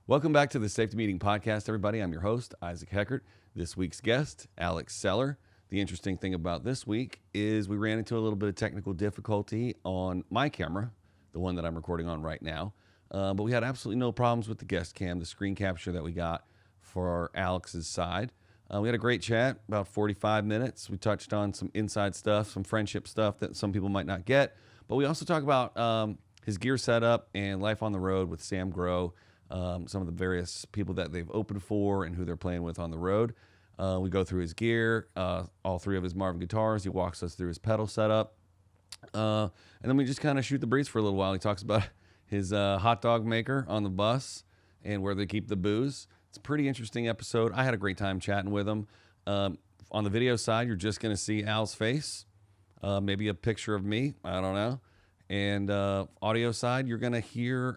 Welcome back to the Safety Meeting Podcast, everybody. I'm your host, Isaac Heckert. This week's guest, Alex Seller. The interesting thing about this week is we ran into a little bit of technical difficulty on my camera, the one that I'm recording on right now. But we had absolutely no problems with the guest cam, the screen capture that we got for Alex's side. We had a great chat, about 45 minutes. We touched on some inside stuff, some friendship stuff that some people might not get. But we also talk about his gear setup and life on the road with Sam Grow. Some of the various people that they've opened for and who they're playing with on the road. We go through his gear, all three of his Marvin guitars. He walks us through his pedal setup. And then we just kind of shoot the breeze for a little while. He talks about his hot dog maker on the bus and where they keep the booze. It's a pretty interesting episode. I had a great time chatting with him. On the video side, you're just going to see Al's face, maybe a picture of me. I don't know. And audio side, you're going to hear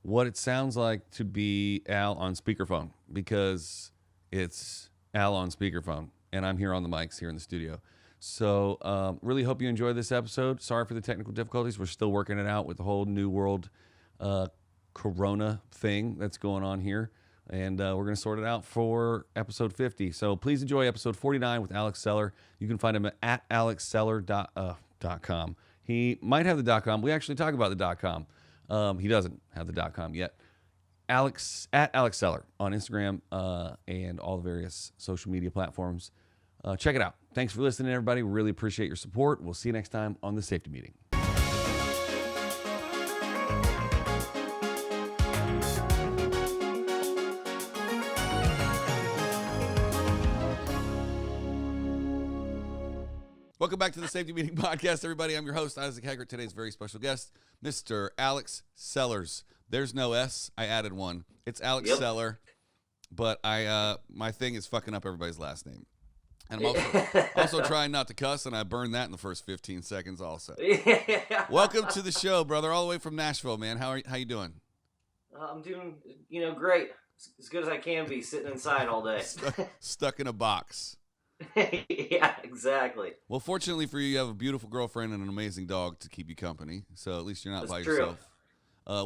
what it sounds like to be Al on speakerphone, because it's Al on speakerphone and I'm here on the mics here in the studio. So really hope you enjoy this episode. Sorry for the technical difficulties. We're still working it out with the whole new world corona thing that's going on here. And we're going to sort it out for episode 50. So please enjoy episode 49 with Alex Seller. You can find him at alexseller.com. He might have the .com. We actually talk about the .com. He doesn't have the .com yet. Alex Seller on Instagram and all the various social media platforms. Check it out. Thanks for listening, everybody. We really appreciate your support. We'll see you next time on the Safety Meeting. Welcome back to the Safety Meeting Podcast, everybody. I'm your host, Isaac Heckert. Today's very special guest, Mr. Alex Sellers. There's no S. I added one. It's Alex Seller, but my thing is fucking up everybody's last name. And I'm also trying not to cuss, and I burned that in the first 15 seconds also. Welcome to the show, brother, all the way from Nashville, man. How you doing? I'm doing, great. As good as I can be, sitting inside all day. Stuck in a box. Yeah, exactly. Well, fortunately for you, you have a beautiful girlfriend and an amazing dog to keep you company. So at least you're not by yourself.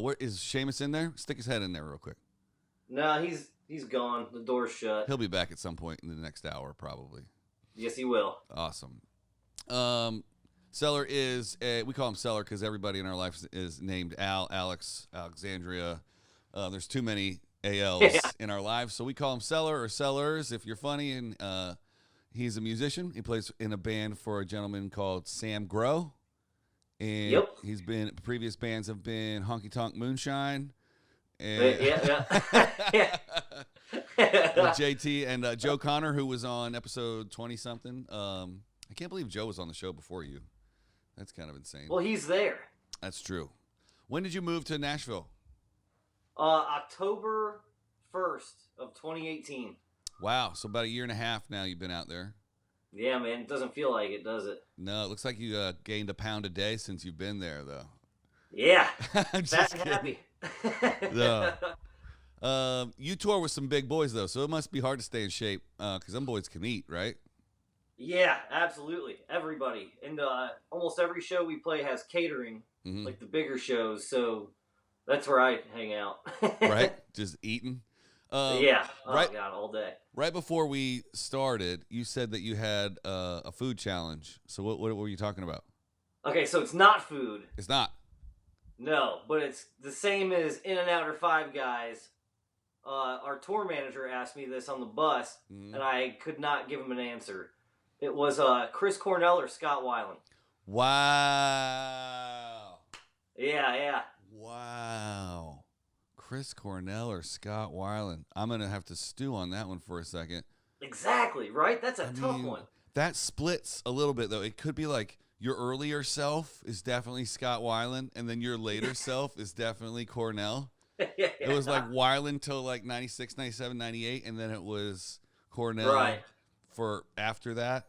Where is Seamus in there? Stick his head in there real quick. No, he's gone. The door's shut. He'll be back at some point in the next hour, probably. Yes, he will. Awesome. Seller is we call him Seller because everybody in our life is named Al, Alex, Alexandria. There's too many ALs in our lives, so we call him Seller or Sellers if you're funny. And he's a musician. He plays in a band for a gentleman called Sam Grow. And he's been, previous bands have been Honky Tonk Moonshine. And with JT and Joe Connor, who was on episode 20-something. I can't believe Joe was on the show before you. That's kind of insane. Well, he's there. That's true. When did you move to Nashville? October 1st of 2018. Wow, so about a year and a half now you've been out there. Yeah, man, it doesn't feel like it, does it? No, it looks like you gained a pound a day since you've been there, though. Yeah, I'm just happy. No. You tour with some big boys, though, so it must be hard to stay in shape because them boys can eat, right? Yeah, absolutely. Everybody. And almost every show we play has catering, like the bigger shows, so that's where I hang out. Right? Just eating? Yeah. Oh, right, God, all day. Right before we started, you said that you had a food challenge. So what were you talking about? Okay, so it's not food. It's not? No, but it's the same as In-N-Out or Five Guys. Our tour manager asked me this on the bus, and I could not give him an answer. It was Chris Cornell or Scott Weiland. Wow. Yeah. Wow. Chris Cornell or Scott Weiland. I'm going to have to stew on that one for a second. Exactly, right? That's a tough one. That splits a little bit, though. It could be like your earlier self is definitely Scott Weiland, and then your later self is definitely Cornell. Yeah. It was like Weiland till like 96, 97, 98, and then it was Cornell for after that.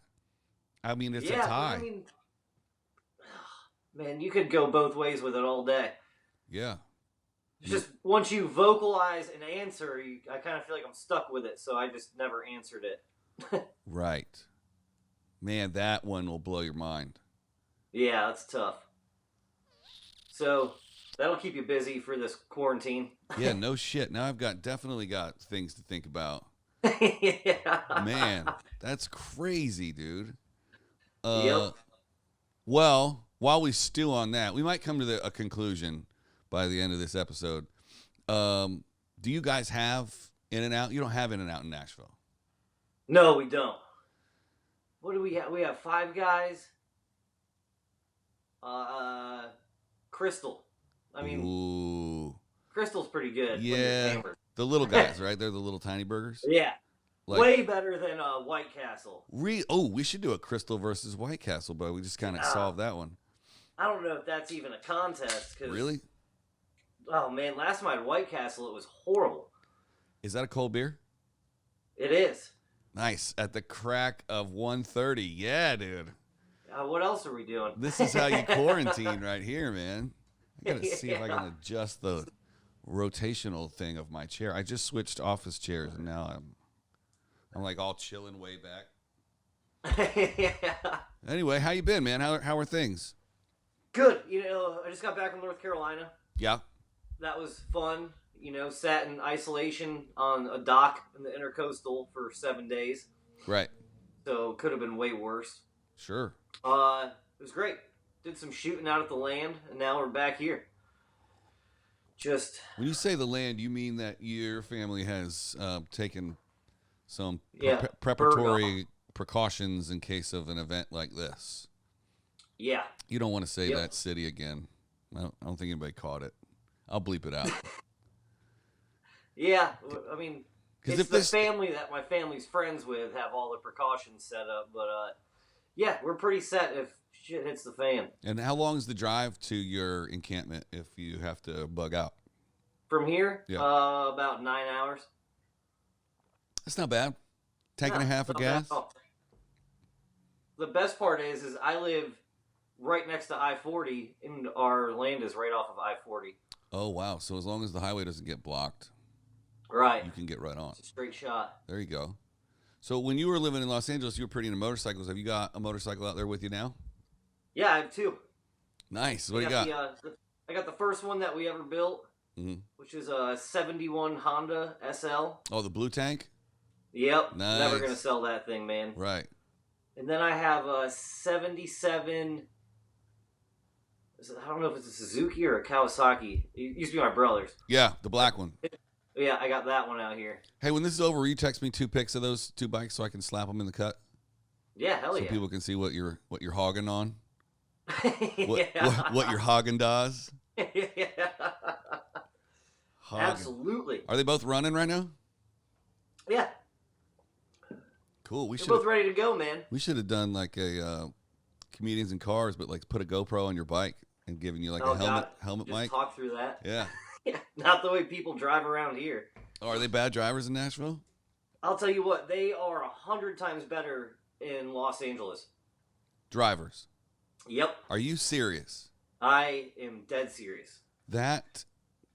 I mean, it's a tie. I mean, man, you could go both ways with it all day. Yeah. It's just once you vocalize an answer, I kind of feel like I'm stuck with it, so I just never answered it. Right. Man, that one will blow your mind. Yeah, that's tough. So, That'll keep you busy for this quarantine. Yeah, no shit. Now I've definitely got things to think about. Yeah. Man, that's crazy, dude. Yep. Well, while we stew on that, we might come to a conclusion by the end of this episode. Do you guys have In-N-Out? You don't have In-N-Out in Nashville. No, we don't. What do we have? We have Five Guys. Crystal. I mean, ooh, Crystal's pretty good. yeah, the little guys, right? They're the little tiny burgers. Yeah. Like, way better than White Castle. We should do a Crystal versus White Castle, but we just kind of solved that one. I don't know if that's even a contest. Really? Oh, man. Last time I had White Castle, it was horrible. Is that a cold beer? It is. Nice. At the crack of 1:30. Yeah, dude. What else are we doing? This is how you quarantine right here, man. I got to see if I can adjust the rotational thing of my chair. I just switched office chairs, and now I'm like all chilling way back. Yeah. Anyway, how you been, man? How are things? Good. I just got back from North Carolina. Yeah. That was fun. Sat in isolation on a dock in the Intercoastal for 7 days. Right. So could have been way worse. Sure. It was great. Did some shooting out at the land, and now we're back here. Just when you say the land, you mean that your family has taken some preparatory precautions in case of an event like this. Yeah. You don't want to say that city again. I don't think anybody caught it. I'll bleep it out. Yeah, I mean, it's if the family that my family's friends with have all the precautions set up, but yeah, we're pretty set if shit hits the fan. And how long is the drive to your encampment if you have to bug out? From here, yeah. About 9 hours. That's not bad. Tank and a half of gas. The best part is I live right next to I-40, and our land is right off of I-40. Oh, wow. So as long as the highway doesn't get blocked, right, you can get right on. It's a straight shot. There you go. So when you were living in Los Angeles, you were pretty into motorcycles. Have you got a motorcycle out there with you now? Yeah, I have two. Nice. What do you got? I got the first one that we ever built, which is a 71 Honda SL. Oh, the blue tank? Yep. Nice. Never going to sell that thing, man. Right. And then I have a 77... I don't know if it's a Suzuki or a Kawasaki. It used to be my brother's. Yeah, the black one. Yeah, I got that one out here. Hey, when this is over, will you text me 2 pics of those 2 bikes so I can slap them in the cut? Yeah, hell yeah. So people can see what you're hogging on. Yeah. What you're hogging does. Yeah. Absolutely. Are they both running right now? Yeah. Cool. They're both ready to go, man. We should have done like a comedians in cars, but like put a GoPro on your bike and giving you like a helmet just mic. Talk through that. Yeah. Yeah. Not the way people drive around here. Oh, are they bad drivers in Nashville? I'll tell you what, they are 100 times better in Los Angeles. Drivers. Yep. Are you serious? I am dead serious. That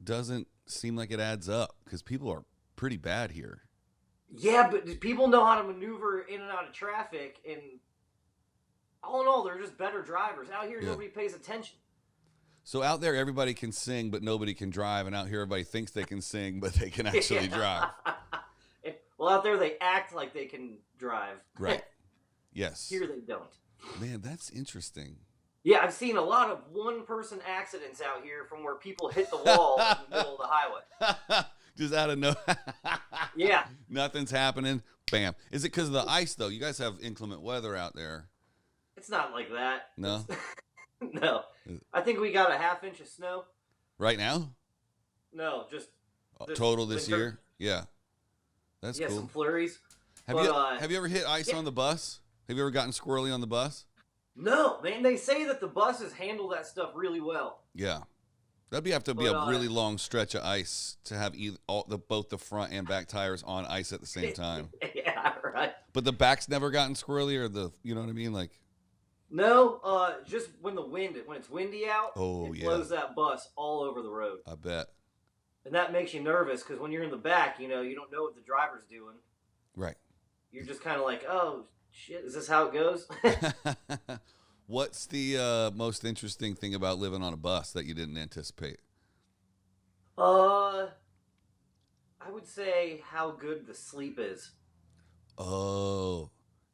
doesn't seem like it adds up because people are pretty bad here. Yeah, but people know how to maneuver in and out of traffic, and all in all, they're just better drivers. Out here, nobody pays attention. So out there, everybody can sing, but nobody can drive, and out here, everybody thinks they can sing, but they can actually drive. Well, out there, they act like they can drive. Right. Yes. Here, they don't. Man, that's interesting. Yeah, I've seen a lot of one-person accidents out here from where people hit the wall in the middle of the highway. Just out of nowhere. Yeah. Nothing's happening. Bam. Is it because of the ice, though? You guys have inclement weather out there. It's not like that. No? No. I think we got a half inch of snow. Right now? No, just... Total this year? Yeah. That's cool. Yeah, some flurries. Have you ever hit ice on the bus? Have you ever gotten squirrely on the bus? No, man. They say that the buses handle that stuff really well. Yeah. That'd have to be a really long stretch of ice to have both the front and back tires on ice at the same time. Yeah, right. But the back's never gotten squirrely, or you know what I mean? Like, no, just when it's windy out, it blows that bus all over the road. I bet. And that makes you nervous because when you're in the back, you don't know what the driver's doing. Right. You're just kind of like, oh, shit, is this how it goes? What's the most interesting thing about living on a bus that you didn't anticipate? Uh, I would say how good the sleep is. Oh,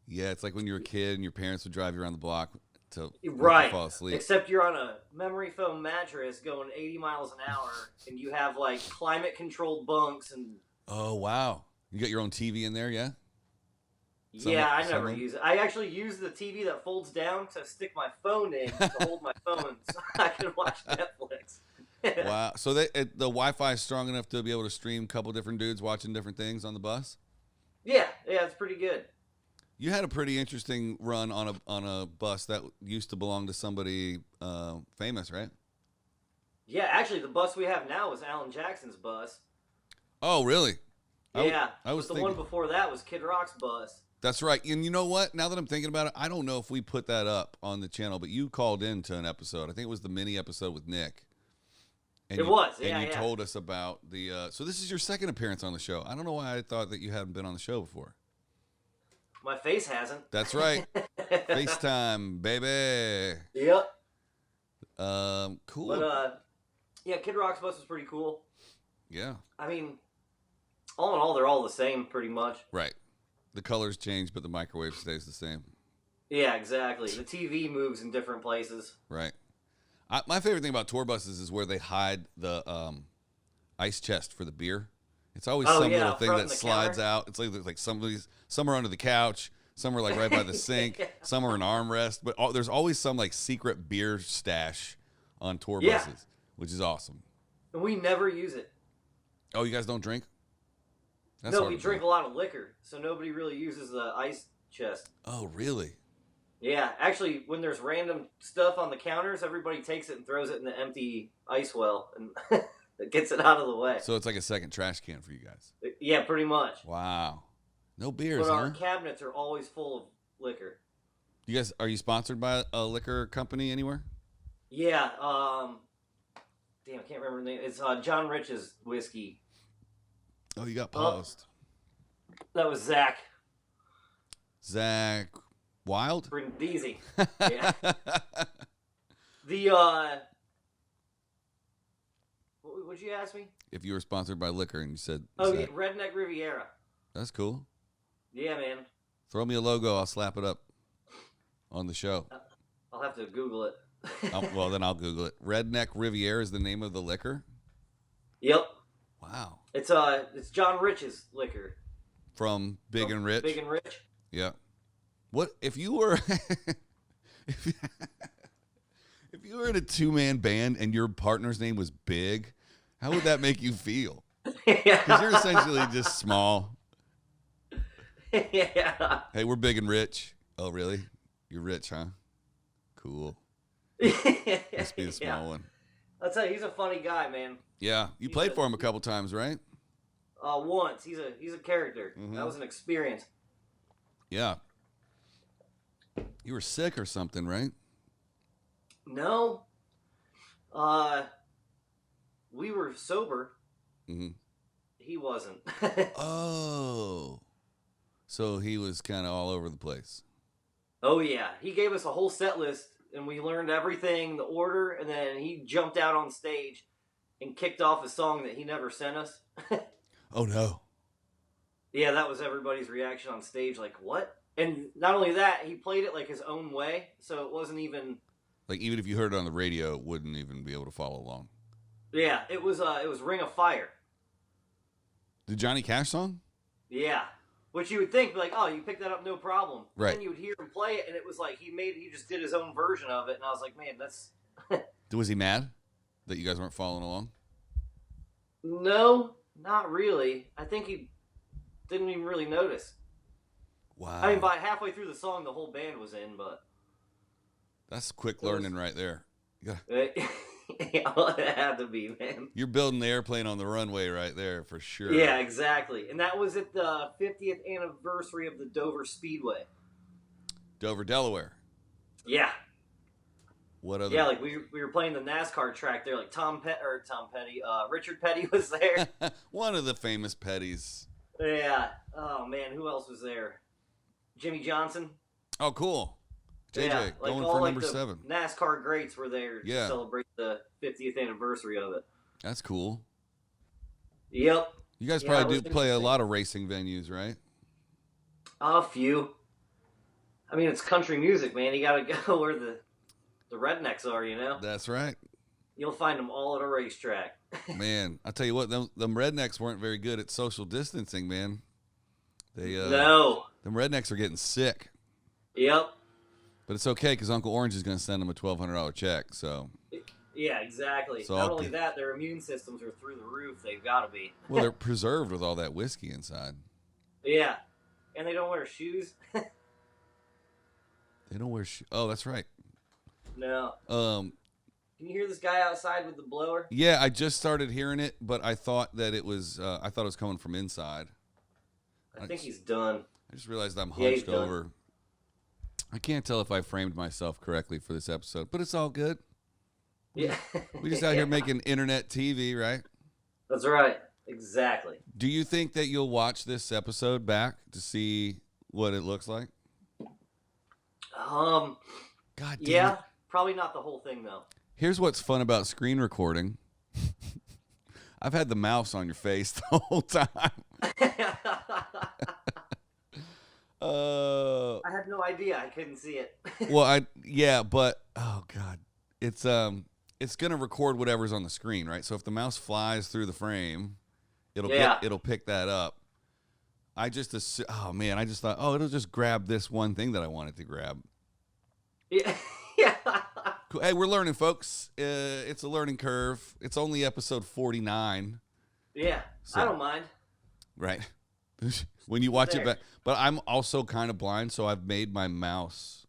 yeah. It's like when you were a kid and your parents would drive you around the block to make you Right. fall asleep. Except you're on a memory foam mattress going 80 miles an hour, and you have like climate controlled bunks and. Oh, wow. You got your own TV in there, yeah? Yeah, I never use it. I actually use the TV that folds down to stick my phone in to hold my phone so I can watch Netflix. Wow. So the Wi-Fi is strong enough to be able to stream a couple different dudes watching different things on the bus? Yeah, it's pretty good. You had a pretty interesting run on a bus that used to belong to somebody famous, right? Yeah, actually, the bus we have now is Alan Jackson's bus. Oh, really? Yeah, I was the thinking, one before that was Kid Rock's bus. That's right. And you know what? Now that I'm thinking about it, I don't know if we put that up on the channel, but you called into an episode. I think it was the mini episode with Nick. And it was, and you told us about the. So this is your second appearance on the show. I don't know why I thought that you hadn't been on the show before. My face hasn't. That's right. FaceTime, baby. Yep. Cool. But yeah, Kid Rock's bus was pretty cool. Yeah. I mean, all in all, they're all the same, pretty much. Right. The colors change, but the microwave stays the same. Yeah, exactly. The TV moves in different places. Right. My favorite thing about tour buses is where they hide the ice chest for the beer. It's always some little thing that slides out. It's like some are under the couch, some are like right by the sink, Yeah. Some are an armrest, but there's always some like secret beer stash on tour buses, which is awesome. And we never use it. Oh, you guys don't drink? That's no, we drink a lot of liquor, so nobody really uses the ice chest. Oh, really? Yeah, actually, when there's random stuff on the counters, everybody takes it and throws it in the empty ice well, and it gets it out of the way. So it's like a second trash can for you guys. Yeah, pretty much. Wow. No beers, But huh? our cabinets are always full of liquor. You guys, are you sponsored by a liquor company anywhere? Yeah, damn, I can't remember the name. It's John Rich's whiskey. Oh, you got paused. That was Zach. Zach Wild? Brindisi. Yeah. The, what'd you ask me? If you were sponsored by liquor and you said... Oh, Zach. yeah, Redneck Riviera. That's cool. Yeah, man. Throw me a logo. I'll slap it up on the show. I'll have to Google it. Well, then I'll Google it. Redneck Riviera is the name of the liquor? Yep. Wow. It's John Rich's liquor. From Big and Rich? Big and Rich? Yeah. What if you were if you were in a two-man band and your partner's name was Big, how would that make you feel? Because you're essentially just small. Yeah. Hey, we're Big and Rich. Oh, really? You're rich, huh? Cool. Must be a small one. I'll tell you, he's a funny guy, man. Yeah, you played for him a couple times, right? Once. He's a character. Mm-hmm. That was an experience. Yeah. You were sick or something, right? No. We were sober. Mm-hmm. He wasn't. Oh. So he was kind of all over the place. Oh, yeah. He gave us a whole set list, and we learned everything, the order, and then he jumped out on stage and kicked off a song that he never sent us. Oh, no. Yeah, that was everybody's reaction on stage, like, what? And not only that, he played it like his own way, so it wasn't even... Like, even if you heard it on the radio, it wouldn't even be able to follow along. Yeah, it was Ring of Fire. The Johnny Cash song? Yeah. Which you would think, like, oh, you picked that up, no problem. Right. Then you would hear him play it, and it was like, he just did his own version of it, and I was like, man, that's... Was he mad that you guys weren't following along? No, not really. I think he didn't even really notice. Wow. I mean, by halfway through the song, the whole band was in, but... That's quick learning right there. Yeah. Yeah, well, it had to be, man. You're building the airplane on the runway right there for sure. Yeah, exactly. And that was at the 50th anniversary of the Dover Speedway. Dover, Delaware. Yeah. What other? Yeah, like we were playing the NASCAR track there. Like Richard Petty was there. One of the famous Pettys. Yeah. Oh man, who else was there? Jimmy Johnson. Oh, cool. JJ, yeah, like going all, for like, number the 7. NASCAR greats were there to celebrate the 50th anniversary of it. That's cool. Yep. You guys Yeah, probably it do was play a interesting. lot of racing venues, right? A few. I mean, it's country music, man. You gotta go where the rednecks are, you know? That's right. You'll find them all at a racetrack. Man, I tell you what, them rednecks weren't very good at social distancing, man. They No. them rednecks are getting sick. Yep. But it's okay because Uncle Orange is going to send them a $1,200 check. So, Yeah, exactly. So Not I'll only get- that, their immune systems are through the roof. They've got to be. well, they're preserved with all that whiskey inside. Yeah. And they don't wear shoes. They don't wear oh, that's right. No. Um, Can you hear this guy outside with the blower? yeah, I just started hearing it, but I thought that it was I thought it was coming from inside. I think he's done. I just realized I'm Yeah, he's hunched done. over. I can't tell if I framed myself correctly for this episode, but it's all good. Yeah. We just out here making internet TV, right? That's right. Exactly. Do you think that you'll watch this episode back to see what it looks like? God damn Yeah. it. Probably not the whole thing, though. Here's what's fun about screen recording. I've had the mouse on your face the whole time. I had no idea. I couldn't see it. But oh god, it's gonna record whatever's on the screen, right? So if the mouse flies through the frame, it'll pick that up. I just thought, it'll just grab this one thing that I wanted to grab. Yeah. Yeah. Cool. Hey, we're learning, folks. It's a learning curve. It's only episode 49, Yeah. So- I don't mind. right? When you watch it There. back, but I'm also kind of blind, so I've made my mouse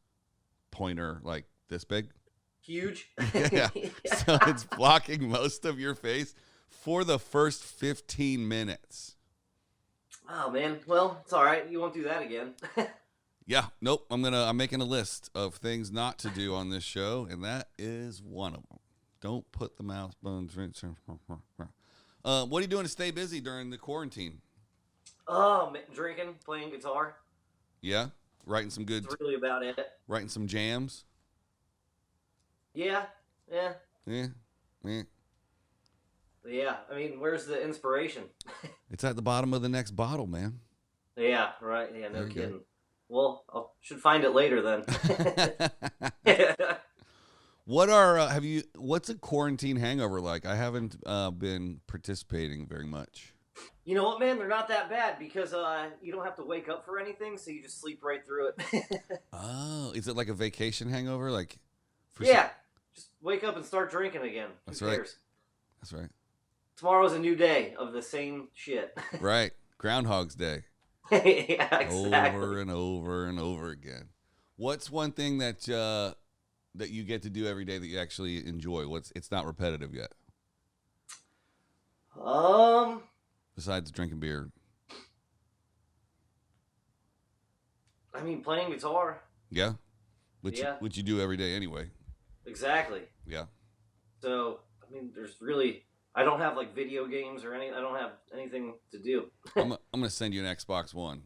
pointer like this big. Huge. Yeah. So it's blocking most of your face for the first 15 minutes. Oh man. Well, it's all right. You won't do that again. Yeah, nope. I'm making a list of things not to do on this show, and that is one of them. Don't put the mouse buttons. What are you doing to stay busy during the quarantine? Drinking, playing guitar. Yeah, writing some good, That's really about it. writing some jams. Yeah. Yeah. Yeah, yeah. Yeah. I mean, where's the inspiration? It's at the bottom of the next bottle, man. Yeah. Right. Yeah. No There you go. kidding. Well, I should find it later then. What's a quarantine hangover like? I haven't been participating very much. You know what, man? They're not that bad because you don't have to wake up for anything, so you just sleep right through it. Oh, is it like a vacation hangover? Like, Yeah. Just wake up and start drinking again. That's Who right. cares? That's right. Tomorrow's a new day of the same shit. Right. Groundhog's Day. Yeah, exactly. Over and over and over again. What's one thing that that you get to do every day that you actually enjoy? It's not repetitive yet, besides drinking beer. I mean, playing guitar. Yeah. Which Yeah. you do every day anyway. Exactly. Yeah. So, I mean, I don't have like video games or I don't have anything to do. I'm gonna send you an Xbox One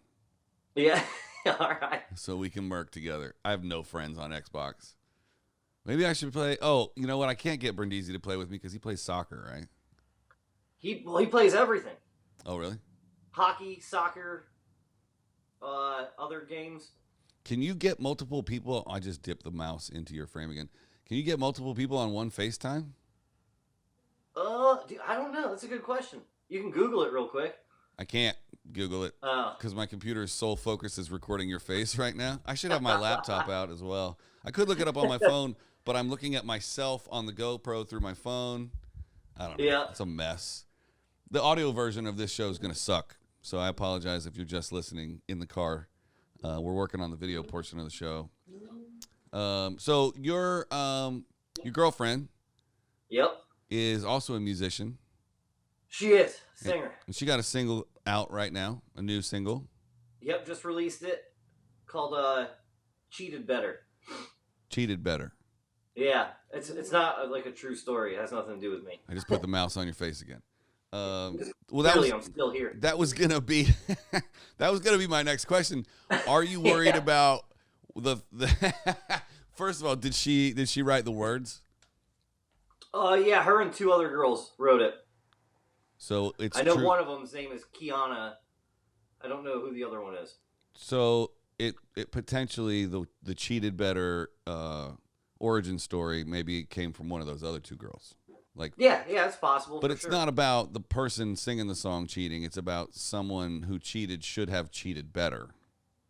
Yeah. All right. so we can work together. I have no friends on Xbox. Maybe I should play. Oh, you know what? I can't get Brindisi to play with me because he plays soccer, right? He plays everything. Oh, really? Hockey, soccer, other games. Can you get multiple people? I just dipped the mouse into your frame again. Can you get multiple people on one FaceTime? Dude, I don't know. That's a good question. You can Google it real quick. I can't Google it Oh. because my computer's sole focus is recording your face right now. I should have my laptop out as well. I could look it up on my phone, but I'm looking at myself on the GoPro through my phone. I don't know. Yeah. It's a mess. The audio version of this show is going to suck, so I apologize if you're just listening in the car. We're working on the video portion of the show. So your girlfriend Yep. is also a musician, She is. Singer. and she got a single out right now, a new single. Yep, just released it. Called Cheated Better. Cheated Better. Yeah. It's not like a true story. It has nothing to do with me. I just put the mouse on your face again. Well, Clearly, I'm still here. that was gonna be that was gonna be my next question. Are you worried about the First of all, did she write the words? Yeah, her and two other girls wrote it. So it's I know true. one of them's name is Kiana. I don't know who the other one is. So it potentially the cheated better origin story maybe came from one of those other two girls. Like yeah, it's possible. But it's not about the person singing the song cheating. It's about someone who cheated should have cheated better.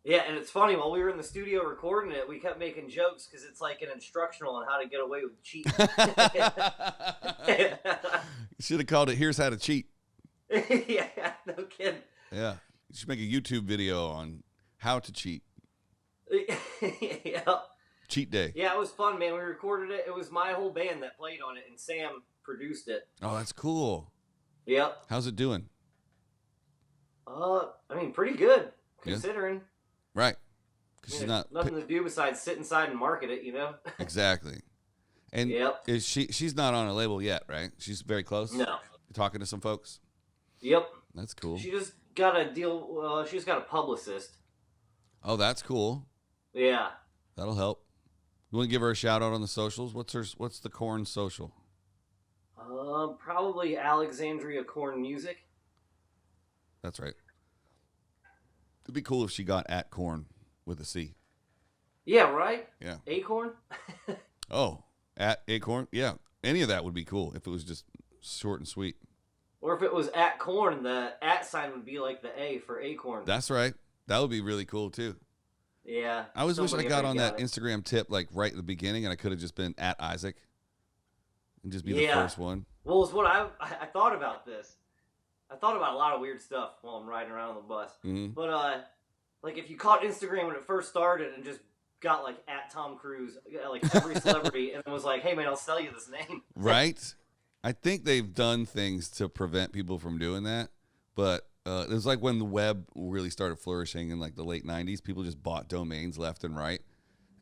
Yeah, and it's funny, while we were in the studio recording it, we kept making jokes because it's like an instructional on how to get away with cheating. You should have called it "Here's How to Cheat." Yeah, no kidding. Yeah, you should make a YouTube video on how to cheat. Yeah. Cheat day. Yeah, it was fun, man. We recorded it. It was my whole band that played on it, and Sam produced it. Oh, that's cool. Yep. How's it doing? I mean, pretty good, considering. Yeah. Right. Because she's not nothing to do besides sit inside and market it, you know? Exactly. And yep. is she's not on a label yet, right? She's very close? No. You're talking to some folks? Yep. That's cool. She just got a deal. She just got a publicist. Oh, that's cool. Yeah. That'll help. You want to give her a shout out on the socials? What's the Korn social? Probably Alexandria Korn Music. That's right. It'd be cool if she got at Korn with a C. Yeah, right? Yeah. Acorn? Oh, at Acorn? Yeah. Any of that would be cool if it was just short and sweet. Or if it was at Korn, the at sign would be like the A for Acorn. That's right. That would be really cool too. Yeah. I always wish I got on that it. Instagram tip like right at the beginning, and I could have just been at Isaac and just be the first one. Well, it's what I thought about this. I thought about a lot of weird stuff while I'm riding around on the bus. Mm-hmm. But like if you caught Instagram when it first started and just got like at Tom Cruise, like every celebrity, and was like, "Hey man, I'll sell you this name." Right. I think they've done things to prevent people from doing that, but it was like when the web really started flourishing in like the late 90s, people just bought domains left and right.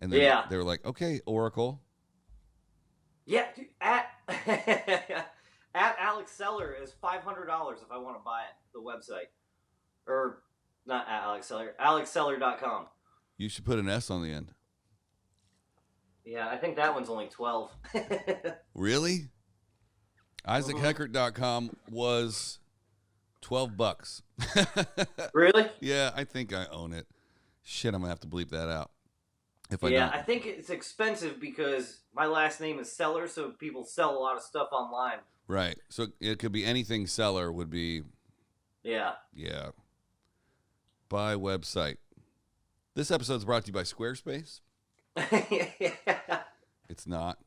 And then they were like, okay, Oracle. Yeah, dude, at Alex Seller is $500 if I want to buy it, the website. Or not at Alex Seller, alexseller.com. You should put an S on the end. Yeah, I think that one's only 12. Really? IsaacHeckert.com was $12. Really? Yeah, I think I own it. Shit, I'm gonna have to bleep that out. If I yeah, don't. I think it's expensive because my last name is Seller, so people sell a lot of stuff online. Right. So it could be anything seller would be. Yeah. Yeah. Buy website. This episode's brought to you by Squarespace. It's not.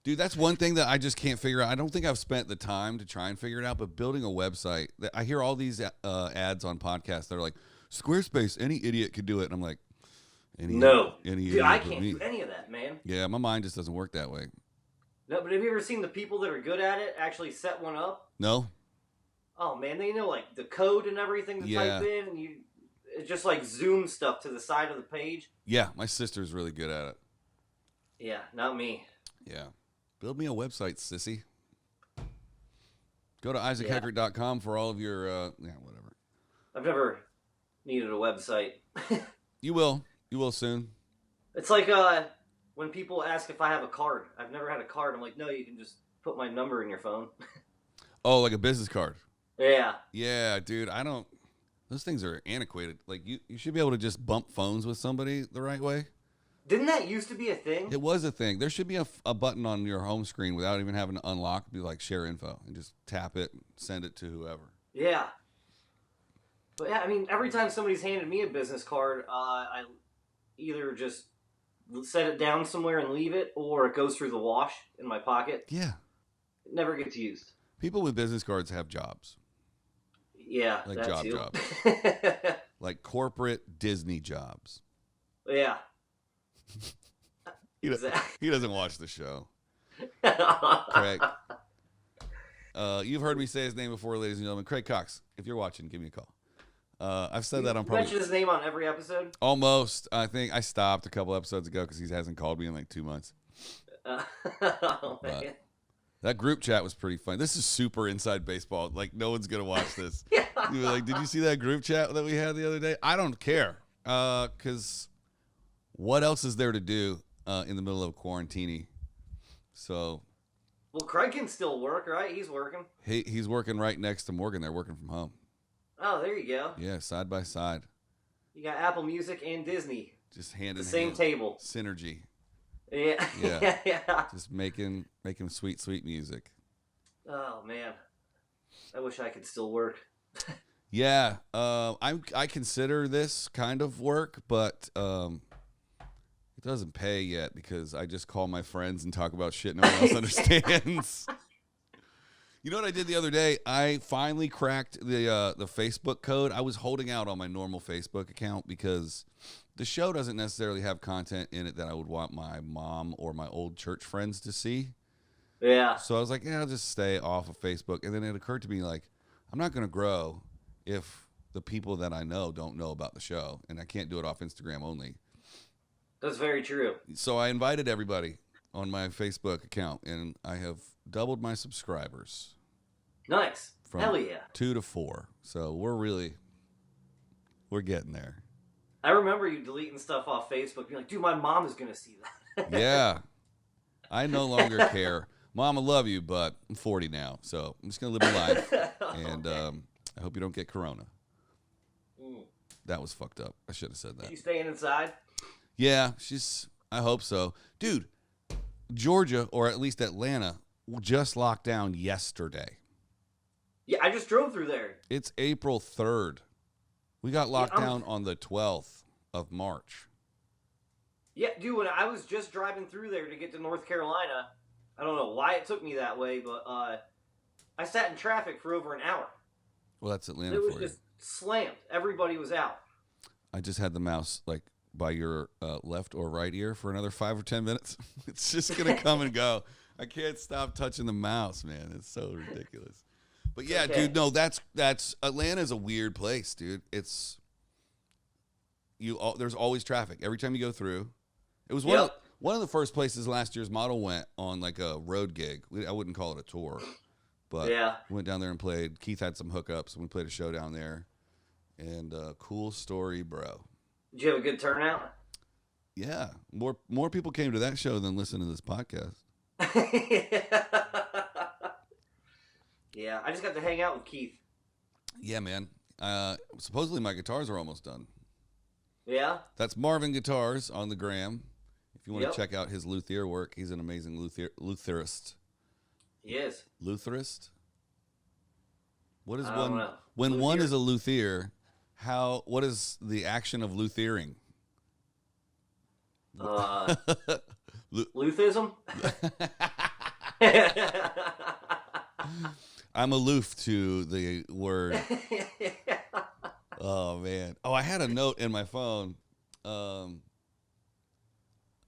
Dude, that's one thing that I just can't figure out. I don't think I've spent the time to try and figure it out, but building a website, I hear all these ads on podcasts that are like, Squarespace, any idiot could do it. And I'm like, any Dude, idiot I can't do any of that, man. Yeah, my mind just doesn't work that way. No, but have you ever seen the people that are good at it actually set one up? No. Oh, man, they know, like, the code and everything to type in, and it just, like, zoom stuff to the side of the page. Yeah, my sister's really good at it. Yeah, not me. Yeah. Build me a website, sissy. Go to IsaacHeckert.com for all of your, whatever. I've never needed a website. You will. You will soon. It's like when people ask if I have a card. I've never had a card. I'm like, no, you can just put my number in your phone. Oh, like a business card. Yeah. Yeah, dude, those things are antiquated. Like, you should be able to just bump phones with somebody the right way. Didn't that used to be a thing? It was a thing. There should be a button on your home screen without even having to unlock. Be like share info and just tap it, and send it to whoever. Yeah. But yeah, I mean, every time somebody's handed me a business card, I either just set it down somewhere and leave it, or it goes through the wash in my pocket. Yeah. It never gets used. People with business cards have jobs. Yeah, like that jobs. Like corporate Disney jobs. Yeah. He doesn't watch the show. Craig. You've heard me say his name before, ladies and gentlemen. Craig Cox. If you're watching, give me a call. I've said that on probably... mentioned his name on every episode? Almost. I think I stopped a couple episodes ago because he hasn't called me in like 2 months. Oh, man. That group chat was pretty fun. This is super inside baseball. Like, no one's going to watch this. Yeah. You were like, did you see that group chat that we had the other day? I don't care. Because what else is there to do in the middle of quarantine? So Well, Craig can still work, right? He's working. He's working right next to Morgan. They're working from home. Oh, there you go. Yeah, side by side. You got Apple Music and Disney. Just hand in the same hand. Table. Synergy. Yeah. Yeah. Yeah. Just making sweet, sweet music. Oh man, I wish I could still work. Yeah, I consider this kind of work, but it doesn't pay yet because I just call my friends and talk about shit no one else understands. You know what I did the other day? I finally cracked the Facebook code. I was holding out on my normal Facebook account because the show doesn't necessarily have content in it that I would want my mom or my old church friends to see. Yeah. So I was like, yeah, I'll just stay off of Facebook. And then it occurred to me, like, I'm not going to grow if the people that I know don't know about the show. And I can't do it off Instagram only. That's very true. So I invited everybody on my Facebook account, and I have doubled my subscribers. Nice. From Hell yeah. 2 to 4. So we're getting there. I remember you deleting stuff off Facebook. You're like, dude, my mom is going to see that. Yeah. I no longer care. Mom, I love you, but I'm 40 now, so I'm just going to live my life. And I hope you don't get corona. That was fucked up. I should have said that. Is she staying inside? Yeah, I hope so. Dude, Georgia, or at least Atlanta, just locked down yesterday. Yeah, I just drove through there. It's April 3rd. We got locked down on the 12th of March. Yeah, dude, when I was just driving through there to get to North Carolina, I don't know why it took me that way, but I sat in traffic for over an hour. Well, that's Atlanta It was for you. just slammed. Everybody was out. I just had the mouse like by your left or right ear for another 5 or 10 minutes. It's just gonna come and go. I can't stop touching the mouse, man. It's so ridiculous. But yeah, okay. dude, no, that's Atlanta's a weird place, dude. It's there's always traffic every time you go through. It was one of the first places last year's model went on like a road gig. I wouldn't call it a tour, but went down there and played. Keith had some hookups, and we played a show down there. And cool story, bro. Did you have a good turnout? Yeah, more people came to that show than listen to this podcast. Yeah, I just got to hang out with Keith. Yeah, man. Supposedly my guitars are almost done. Yeah? That's Marvin Guitars on the gram. If you want to check out his luthier work, he's an amazing lutherist. He is. Lutherist? What is I one? don't know. When one is a luthier, what is the action of luthering? Luthism? I'm aloof to the word. Oh, man. Oh, I had a note in my phone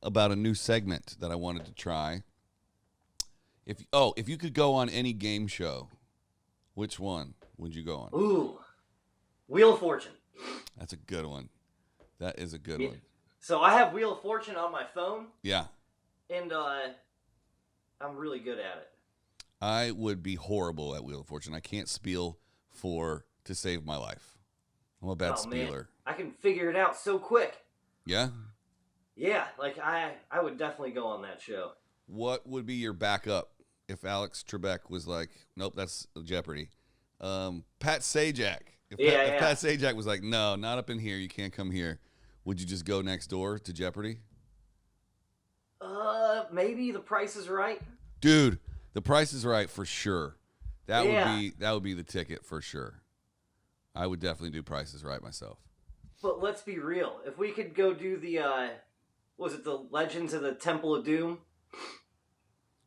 about a new segment that I wanted to try. If you could go on any game show, which one would you go on? Ooh. Wheel of Fortune. That's a good one. That is a good one. So I have Wheel of Fortune on my phone. Yeah. And I'm really good at it. I would be horrible at Wheel of Fortune. I can't spiel to save my life. I'm a bad spieler. Man. I can figure it out so quick. Yeah? Yeah, like I would definitely go on that show. What would be your backup if Alex Trebek was like, nope, that's Jeopardy? Pat Sajak. If Pat Sajak was like, no, not up in here, you can't come here, would you just go next door to Jeopardy? Maybe The Price is Right. Dude, The Price is Right for sure. That would be the ticket for sure. I would definitely do Price is Right myself. But let's be real. If we could go do the was it the Legends of the Temple of Doom?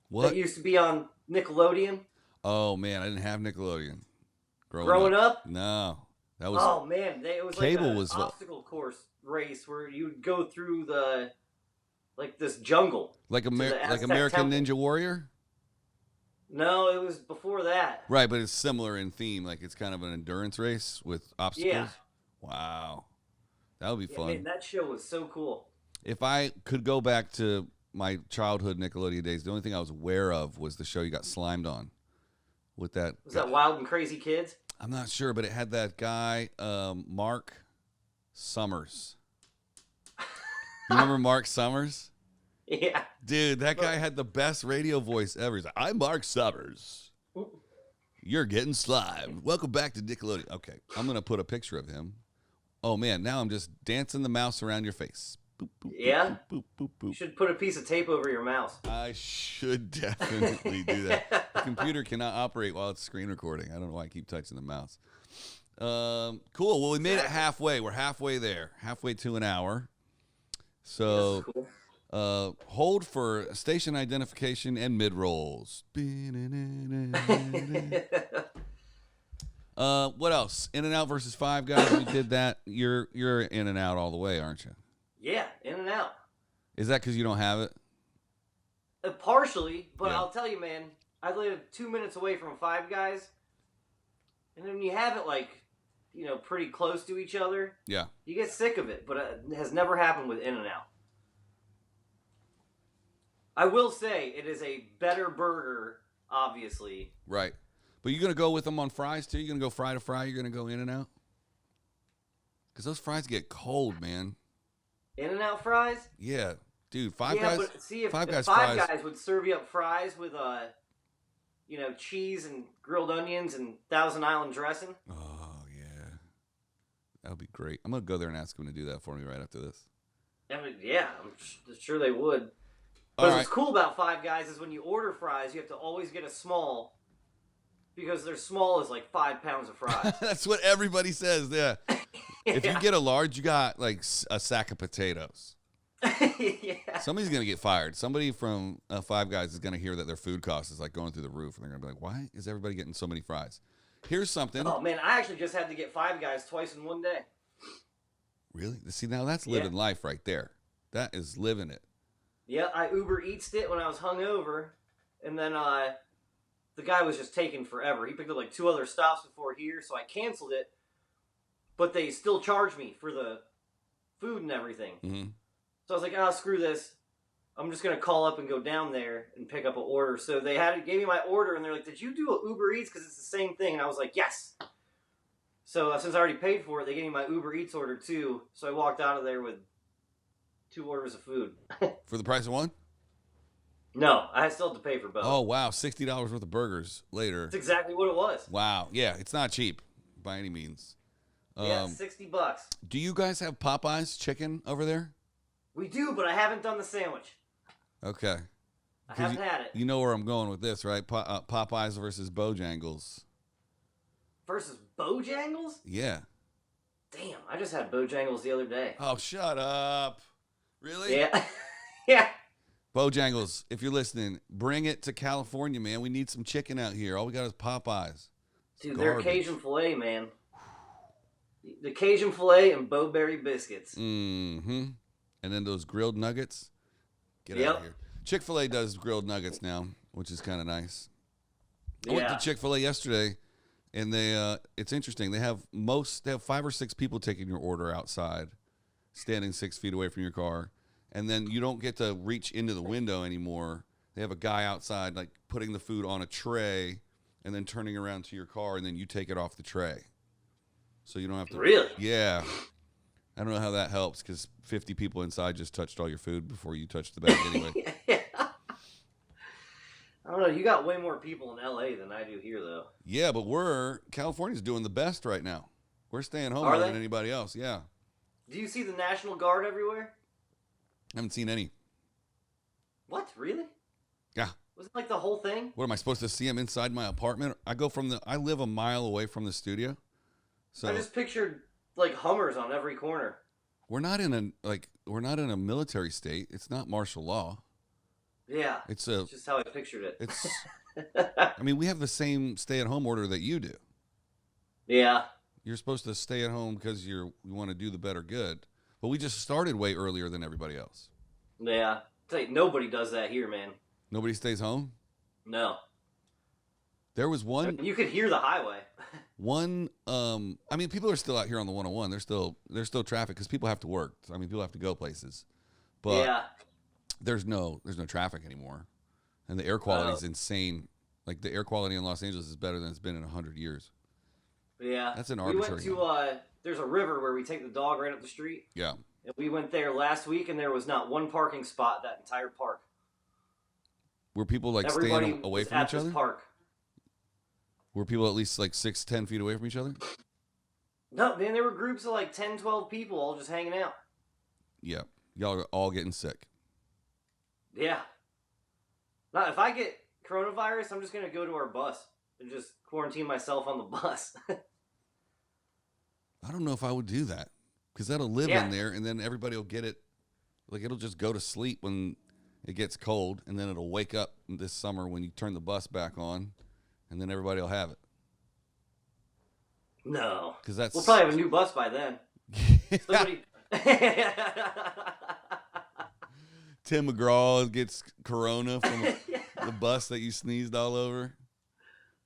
What? That used to be on Nickelodeon. Oh man, I didn't have Nickelodeon. Growing up? No. That was Oh man, it was cable like was an obstacle course race where you would go through this jungle. Like American Temple. Ninja Warrior? No, it was before that. Right, but it's similar in theme. Like it's kind of an endurance race with obstacles. Yeah. Wow. That would be fun. Man, that show was so cool. If I could go back to my childhood Nickelodeon days, the only thing I was aware of was the show you got slimed on. With that. Was that Wild and Crazy Kids? I'm not sure, but it had that guy, Mark Summers. You remember Mark Summers? Yeah. Dude, that guy had the best radio voice ever. He's like, I'm Mark Summers. You're getting slimed. Welcome back to Nickelodeon. Okay, I'm going to put a picture of him. Oh, man, now I'm just dancing the mouse around your face. Boop, boop, Yeah? boop, boop, boop, boop. You should put a piece of tape over your mouse. I should definitely do that. The computer cannot operate while it's screen recording. I don't know why I keep touching the mouse. Cool. Well, we made it halfway. We're halfway there. Halfway to an hour. So, cool. Hold for station identification and mid-rolls. What else? In-N-Out versus Five Guys. We did that. You're In-N-Out all the way, aren't you? Yeah, In-N-Out. Is that because you don't have it? Partially, but Yeah. I'll tell you, man, I live 2 minutes away from Five Guys, and then you have it pretty close to each other. Yeah. You get sick of it, but it has never happened with In-N-Out. I will say it is a better burger, obviously. Right. But you're going to go with them on fries, too? You're going to go fry to fry? You're going to go In-N-Out? Because those fries get cold, man. In-N-Out fries? Yeah. Dude, Five Guys. But see, if Five Five Guys Guys would serve you up fries with, cheese and grilled onions and Thousand Island dressing. Oh, yeah. That would be great. I'm going to go there and ask them to do that for me right after this. Yeah, I'm sure they would. All But right. what's cool about Five Guys is when you order fries, you have to always get a small, because their small is like 5 pounds of fries. That's what everybody says, yeah. If you get a large, you got like a sack of potatoes. Yeah. Somebody's going to get fired. Somebody from Five Guys is going to hear that their food cost is like going through the roof, and they're going to be like, why is everybody getting so many fries? Here's something. Oh, man, I actually just had to get Five Guys twice in one day. Really? See, now that's living life right there. That is living it. Yeah, I Uber Eats'd it when I was hungover, and then the guy was just taking forever. He picked up like 2 other stops before here, so I canceled it, but they still charged me for the food and everything. Mm-hmm. So I was like, screw this. I'm just going to call up and go down there and pick up an order. So they gave me my order, and they're like, did you do an Uber Eats? Because it's the same thing. And I was like, yes. So since I already paid for it, they gave me my Uber Eats order too. So I walked out of there with 2 orders of food. For the price of one? No, I still have to pay for both. Oh, wow. $60 worth of burgers later. That's exactly what it was. Wow. Yeah, it's not cheap by any means. Yeah, $60. Do you guys have Popeye's chicken over there? We do, but I haven't done the sandwich. Okay. I haven't had it. You know where I'm going with this, right? Popeyes versus Bojangles. Versus Bojangles? Yeah. Damn, I just had Bojangles the other day. Oh, shut up. Really? Yeah. Yeah. Bojangles, if you're listening, bring it to California, man. We need some chicken out here. All we got is Popeyes. Dude, their Cajun filet, man. The Cajun filet and Bo-Berry biscuits. Mm-hmm. And then those grilled nuggets. Get out of here. Chick-fil-A does grilled nuggets now, which is kind of nice. I went to Chick-fil-A yesterday, and it's interesting. They have 5 or 6 people taking your order outside, standing 6 feet away from your car. And then you don't get to reach into the window anymore. They have a guy outside, like, putting the food on a tray and then turning around to your car, and then you take it off the tray. So you don't have to. Really? Yeah. I don't know how that helps because 50 people inside just touched all your food before you touched the bag anyway. Yeah. I don't know. You got way more people in L.A. than I do here, though. Yeah, but California's doing the best right now. We're staying home Are more they? than anybody else. Yeah. Do you see the National Guard everywhere? I haven't seen any. What? Really? Yeah. Was it like the whole thing? What am I supposed to see them inside my apartment? I live a mile away from the studio. So I just pictured like Hummers on every corner. we're not in a military state. It's not martial law. Yeah. It's just how I pictured it. It's I mean, we have the same stay-at-home order that you do. Yeah. You're supposed to stay at home because you want to do the better good. But we just started way earlier than everybody else. Yeah. Tell you, nobody does that here, man. Nobody stays home? No. There was one. I mean, you could hear the highway. I mean, people are still out here on the 101. There's still traffic because people have to work. I mean, people have to go places. But yeah. there's no traffic anymore. And the air quality is insane. Like, the air quality in Los Angeles is better than it's been in 100 years. Yeah. That's an arbitrary We went to, there's a river where we take the dog right up the street. Yeah. And we went there last week, and there was not one parking spot that entire park. Were people like Everybody staying away was from at each this other? park. Were people at least like 6-10 feet away from each other? No, man, there were groups of like 10, 12 people all just hanging out. Yeah. Y'all are all getting sick. Yeah. Now, if I get coronavirus, I'm just going to go to our bus and just quarantine myself on the bus. I don't know if I would do that because that'll live in there and then everybody will get it. Like it'll just go to sleep when it gets cold and then it'll wake up this summer when you turn the bus back on and then everybody will have it. No. Because that's... We'll probably have a new bus by then. Somebody... Tim McGraw gets corona from the bus that you sneezed all over.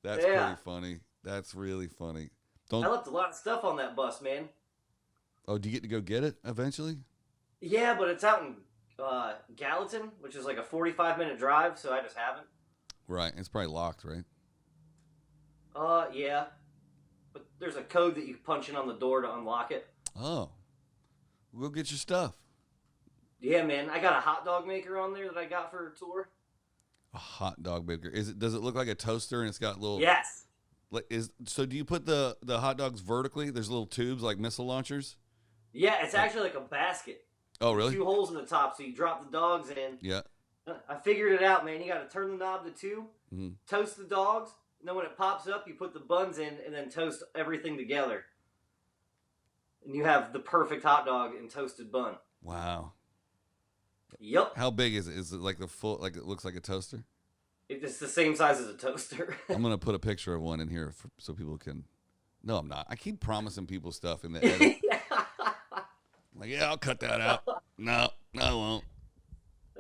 That's pretty funny. That's really funny. I left a lot of stuff on that bus, man. Oh, do you get to go get it eventually? Yeah, but it's out in Gallatin, which is like a 45-minute drive, so I just haven't. Right. It's probably locked, right? Yeah. But there's a code that you punch in on the door to unlock it. Oh. We'll get your stuff. Yeah, man. I got a hot dog maker on there that I got for a tour. A hot dog maker. Does it look like a toaster and it's got little... Yes. So do you put the hot dogs vertically? There's little tubes like missile launchers? Yeah, it's actually like a basket. Oh, really? 2 holes in the top, so you drop the dogs in. Yeah. I figured it out, man. You got to turn the knob to 2, toast the dogs, and then when it pops up, you put the buns in, and then toast everything together. And you have the perfect hot dog and toasted bun. Wow. Yep. How big is it? Is it like the full, like it looks like a toaster? It's the same size as a toaster. I'm going to put a picture of one in here so people can... No, I'm not. I keep promising people stuff in the edit. Like, yeah, I'll cut that out. No, I won't.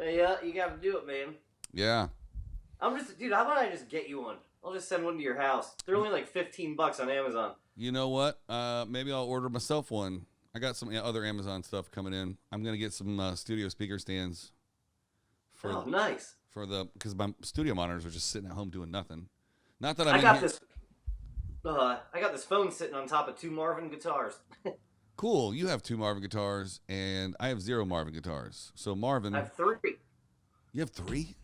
Yeah, you got to do it, man. Yeah. Dude, how about I just get you one? I'll just send one to your house. They're only like $15 on Amazon. You know what? Maybe I'll order myself one. I got some other Amazon stuff coming in. I'm going to get some studio speaker stands. Nice. Because my studio monitors are just sitting at home doing nothing. Not that I got this phone sitting on top of 2 Marvin guitars. Cool. You have 2 Marvin guitars, and I have 0 Marvin guitars. So Marvin, I have 3. You have 3?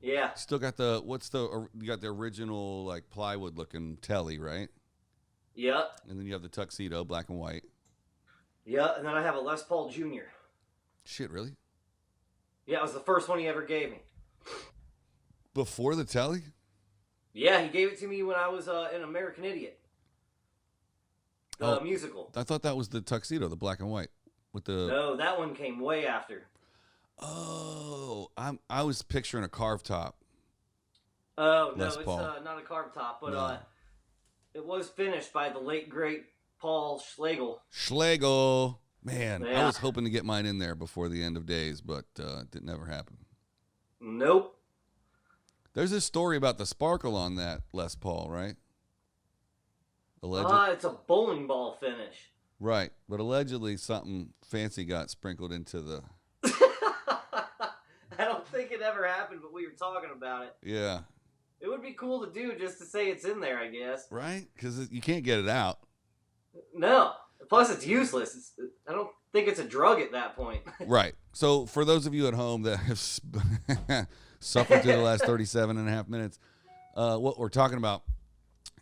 Yeah. Still got you got the original like plywood looking telly, right? Yeah. And then you have the tuxedo, black and white. Yeah, and then I have a Les Paul Jr. Shit, really? Yeah, it was the first one he ever gave me. Before the telly? Yeah, he gave it to me when I was an American Idiot. Musical. I thought that was the tuxedo, the black and white. No, that one came way after. Oh, I was picturing a carved top. Oh, no, Les it's Paul. not a carved top, but No. It was finished by the late, great Paul Schlegel. Schlegel. Man, Yeah. I was hoping to get mine in there before the end of days, but it didn't ever happen. Nope. There's this story about the sparkle on that Les Paul, right? It's a bowling ball finish. Right, but allegedly something fancy got sprinkled into the... I don't think it ever happened, but we were talking about it. Yeah. It would be cool to do just to say it's in there, I guess. Right? Because you can't get it out. No. Plus, it's useless. I don't think it's a drug at that point. Right. So for those of you at home that have suffered through the last 37 and a half minutes, what we're talking about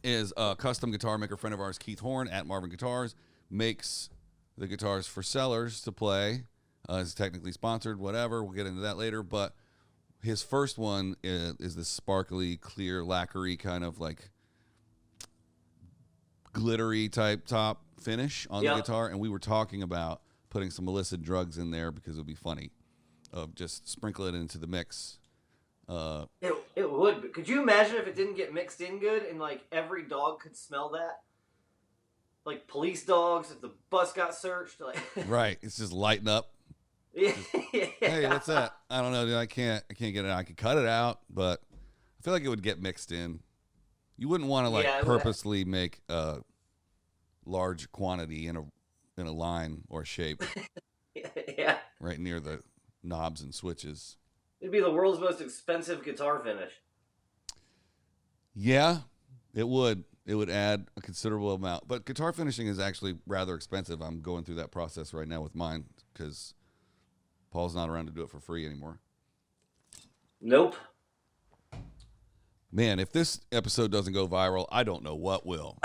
is a custom guitar maker friend of ours, Keith Horn at Marvin Guitars, makes the guitars for sellers to play. It's technically sponsored, whatever. We'll get into that later. But his first one is this sparkly, clear, lacquery kind of like glittery type top finish on the guitar. And we were talking about putting some illicit drugs in there because it would be funny. Just sprinkle it into the mix. It would. But could you imagine if it didn't get mixed in good and like every dog could smell that? Like police dogs, if the bus got searched. Like Right. It's just lighting up. Yeah. Hey, what's that? I don't know, dude. I can't get it out. I could cut it out, but I feel like it would get mixed in. You wouldn't want to purposely make a large quantity in a line or shape. Yeah. Right near the knobs and switches. It'd be the world's most expensive guitar finish. Yeah, it would. It would add a considerable amount. But guitar finishing is actually rather expensive. I'm going through that process right now with mine. because Paul's not around to do it for free anymore. Nope. Man, if this episode doesn't go viral, I don't know what will.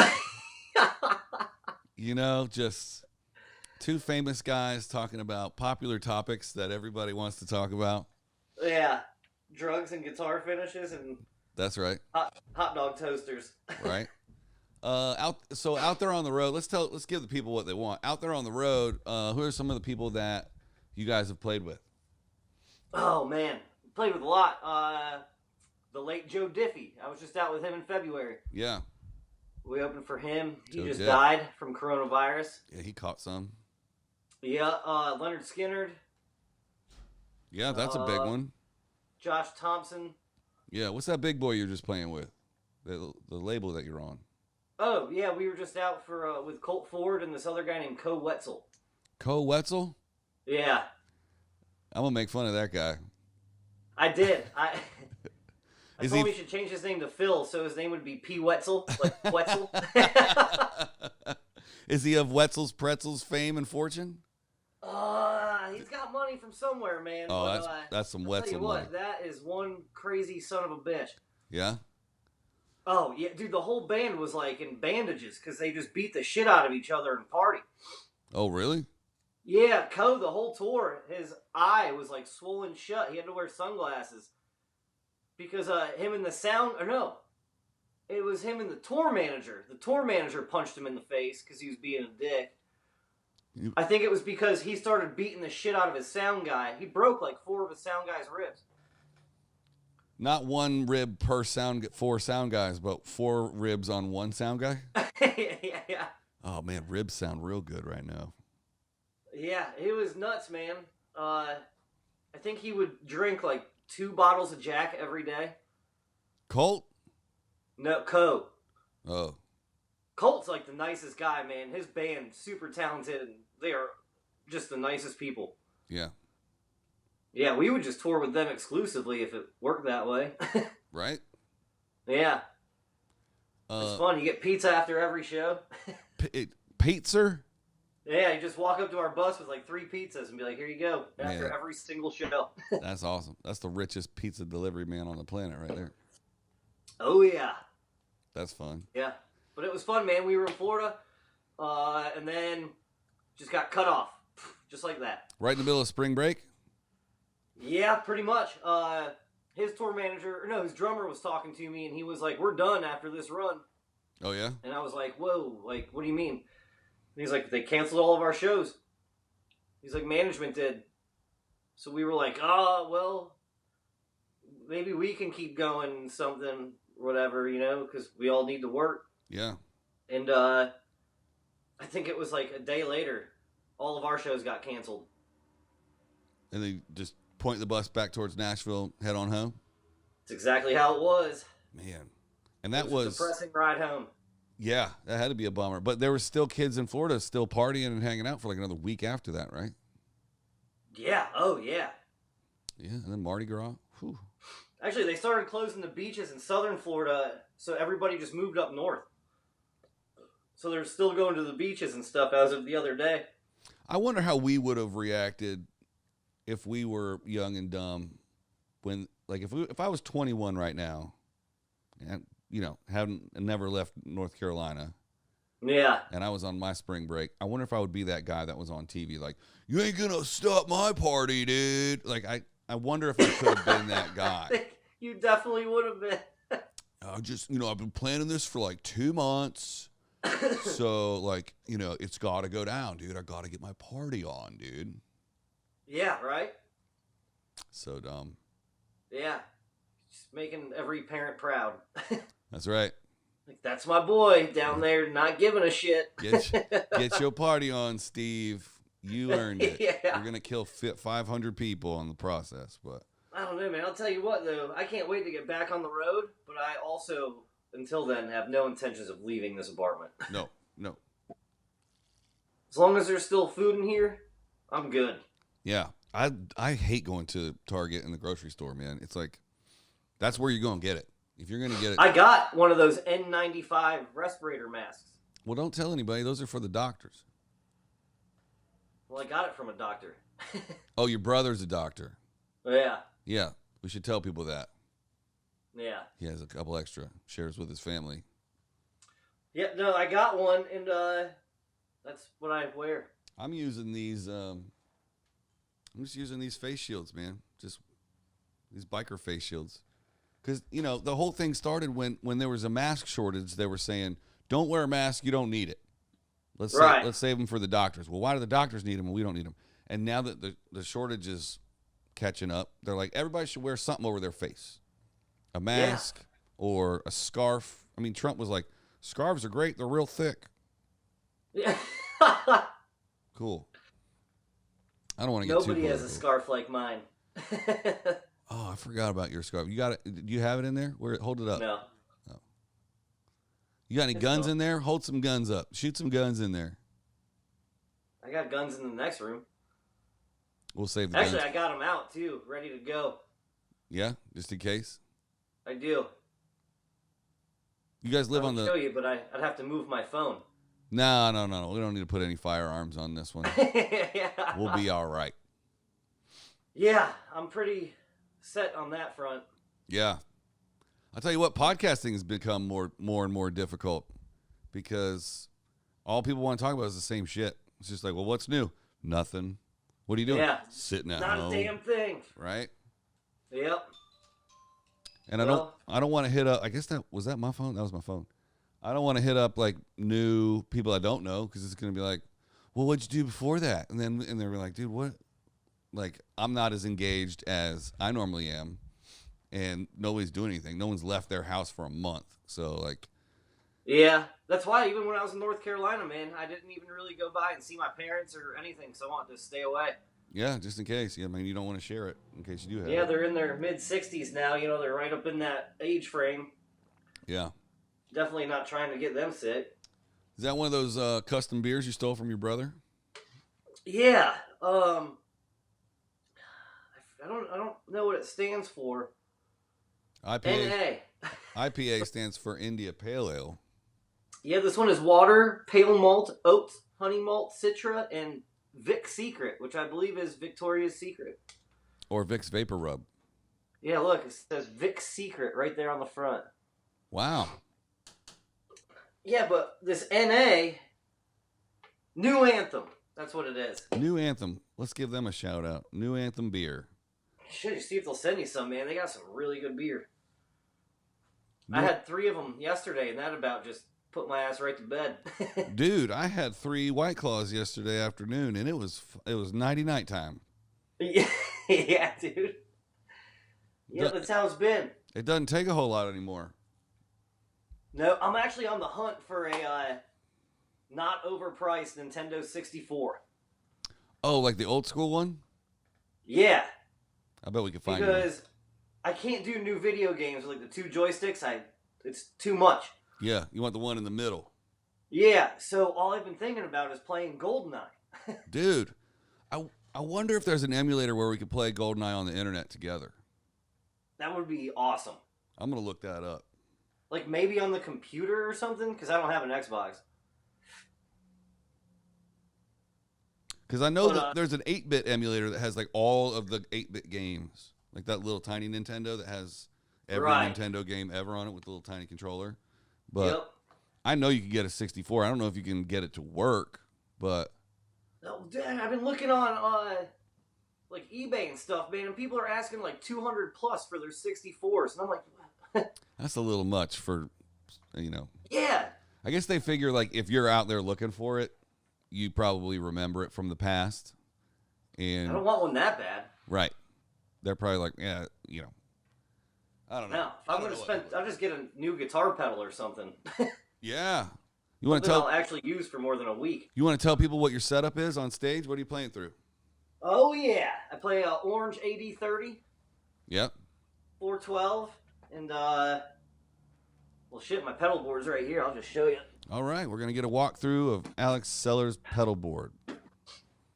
Just two famous guys talking about popular topics that everybody wants to talk about. Yeah, drugs and guitar finishes and that's right. Hot dog toasters. Right. Out there on the road, let's give the people what they want. Out there on the road, who are some of the people that you guys have played with? Oh man, played with a lot. The late Joe Diffie. I was just out with him in February. Yeah. We opened for him. He just Diff. died from coronavirus. Yeah, he caught some. Yeah, Leonard Skinner. Yeah, that's a big one. Josh Thompson. Yeah, what's that big boy you're just playing with? The label that you're on. Oh, yeah, we were just out for with Colt Ford and this other guy named Co Wetzel. Co Wetzel? Yeah. I'm going to make fun of that guy. I did. I told him he should change his name to Phil so his name would be P. Wetzel, like Wetzel. Is he of Wetzel's Pretzels fame and fortune? He's got money from somewhere, man. Oh, but, that's some I'll Wetzel tell you money. what, that is one crazy son of a bitch. Yeah? Oh, yeah, dude, the whole band was like in bandages because they just beat the shit out of each other and party. Oh, really? Yeah, Co, the whole tour, his eye was like swollen shut. He had to wear sunglasses because him and the sound, or no, it was him and the tour manager. The tour manager punched him in the face because he was being a dick. I think it was because he started beating the shit out of his sound guy. He broke like 4 of his sound guy's ribs. Not one rib per four sound guys, but 4 ribs on one sound guy? Yeah. Oh, man, ribs sound real good right now. Yeah, it was nuts, man. I think he would drink like 2 bottles of Jack every day. Colt? No, Co. Oh. Colt's like the nicest guy, man. His band, super talented, and they are just the nicest people. Yeah. Yeah, we would just tour with them exclusively if it worked that way. Right? Yeah. It's fun. You get pizza after every show. Pizza? Yeah, you just walk up to our bus with like 3 pizzas and be like, here you go, after every single show. That's awesome. That's the richest pizza delivery man on the planet right there. Oh, yeah. That's fun. Yeah. But it was fun, man. We were in Florida, and then just got cut off. Just like that. Right in the middle of spring break? Yeah, pretty much. His tour manager, his drummer was talking to me, and he was like, we're done after this run. Oh, yeah? And I was like, whoa, like, what do you mean? And he's like, they canceled all of our shows. He's like, management did. So we were like, well, maybe we can keep going something, whatever, because we all need to work. Yeah. And I think it was like a day later, all of our shows got canceled. And they just point the bus back towards Nashville, head on home? That's exactly how it was. Man. And that it was a depressing ride home. Yeah, that had to be a bummer. But there were still kids in Florida still partying and hanging out for like another week after that, right? Yeah. Oh, yeah. Yeah, and then Mardi Gras. Whew. Actually, they started closing the beaches in southern Florida, so everybody just moved up north. So they're still going to the beaches and stuff as of the other day. I wonder how we would have reacted if we were young and dumb when, like, if I was 21 right now and, hadn't never left North Carolina. Yeah. And I was on my spring break. I wonder if I would be that guy that was on TV like, you ain't going to stop my party, dude. Like, I wonder if I could have been that guy. I think you definitely would have been. I've been planning this for like 2 months. So, like, it's got to go down, dude. I got to get my party on, dude. Yeah, right? So dumb. Yeah. Just making every parent proud. That's right. Like, that's my boy down there not giving a shit. Get your party on, Steve. You earned it. Yeah. You're going to kill 500 people in the process, but I don't know, man. I'll tell you what, though. I can't wait to get back on the road, but I also, until then, have no intentions of leaving this apartment. No. As long as there's still food in here, I'm good. Yeah. I hate going to Target and the grocery store, man. It's like, that's where you're going to get it. If you're going to get it. I got one of those N95 respirator masks. Well, don't tell anybody. Those are for the doctors. Well, I got it from a doctor. Oh, your brother's a doctor. Yeah. Yeah, we should tell people that. Yeah. He has a couple extra shares with his family. Yep, no, I got one, and that's what I wear. I'm using these. I'm just using these face shields, man. Just these biker face shields. Because, you know, the whole thing started when there was a mask shortage. They were saying, don't wear a mask, you don't need it. Let's save them for the doctors. Well, why do the doctors need them and we don't need them? And now that the shortage is catching up, they're like, everybody should wear something over their face. A mask or a scarf. I mean, Trump was like, scarves are great. They're real thick. Yeah. Cool. I don't want to get Nobody has a scarf like mine. Oh, I forgot about your scarf. You got it? Do you have it in there? Hold it up. No. Oh. You got any guns in there? Hold some guns up. Shoot some guns in there. I got guns in the next room. We'll save the guns. guns. Actually, I got them out, too, ready to go. Yeah? Just in case? I do. You guys live on I would show you, but I'd have to move my phone. No. We don't need to put any firearms on this one. Yeah. We'll be all right. Yeah, I'm pretty set on that front. Yeah. I'll tell you what, podcasting has become more and more difficult because all people want to talk about is the same shit. It's just like, well, what's new? Nothing. What are you doing? Yeah. Sitting at home. Not a damn thing. Right? Yep. And I don't want to hit up, I guess was that my phone? That was my phone. I don't want to hit up like new people I don't know because it's going to be like, well, what'd you do before that? And they're like, dude, what? Like, I'm not as engaged as I normally am, and nobody's doing anything. No one's left their house for a month. So, like... Yeah, that's why even when I was in North Carolina, man, I didn't even really go by and see my parents or anything, so I wanted to stay away. Yeah, just in case. Yeah, I mean, you don't want to share it in case you do have it. Yeah, they're in their mid-60s now. You know, they're right up in that age frame. Yeah. Definitely not trying to get them sick. Is that one of those custom beers you stole from your brother? Yeah. I don't know what it stands for. IPA. IPA stands for India Pale Ale. Yeah, this one is water, pale malt, oats, honey malt, citra, and Vic's Secret, which I believe is Victoria's Secret. Or Vic's Vapor Rub. Yeah, look, it says Vic's Secret right there on the front. Wow. Yeah, but this NA, New Anthem, that's what it is. New Anthem. Let's give them a shout out. New Anthem beer. Should see if they'll send you some, man. They got some really good beer. I had 3 of them yesterday, and that about just put my ass right to bed. Dude, I had 3 White Claws yesterday afternoon, and it was nighty-night time. Yeah, yeah, dude. Yeah, that's how it's been. It doesn't take a whole lot anymore. No, I'm actually on the hunt for a not overpriced Nintendo 64. Oh, like the old school one? Yeah. I bet we could find because I can't do new video games with like the 2 joysticks. It's too much. Yeah, you want the one in the middle. Yeah, so all I've been thinking about is playing GoldenEye. Dude, I wonder if there's an emulator where we could play GoldenEye on the internet together. That would be awesome. I'm going to look that up. Like maybe on the computer or something? Because I don't have an Xbox. Because I know that there's an 8-bit emulator that has like all of the 8-bit games. Like that little tiny Nintendo that has every Nintendo game ever on it with the little tiny controller. But I know you can get a 64. I don't know if you can get it to work, but... No, Dad, I've been looking on like eBay and stuff, man, and people are asking like $200 plus for their 64s. And I'm like... That's a little much for, you know... Yeah. I guess they figure like if you're out there looking for it, you probably remember it from the past. And I don't want one that bad. Right. They're probably like, yeah, you know. I don't know. No, if I'm going to spend, I'll just get a new guitar pedal or something. Yeah. You want to tell? I'll actually use for more than a week. You want to tell people what your setup is on stage? What are you playing through? Oh, yeah. I play Orange AD30. Yep. 412. And, well, shit, my pedal board's right here. I'll just show you. All right. We're going to get a walkthrough of Alex Seller's pedal board.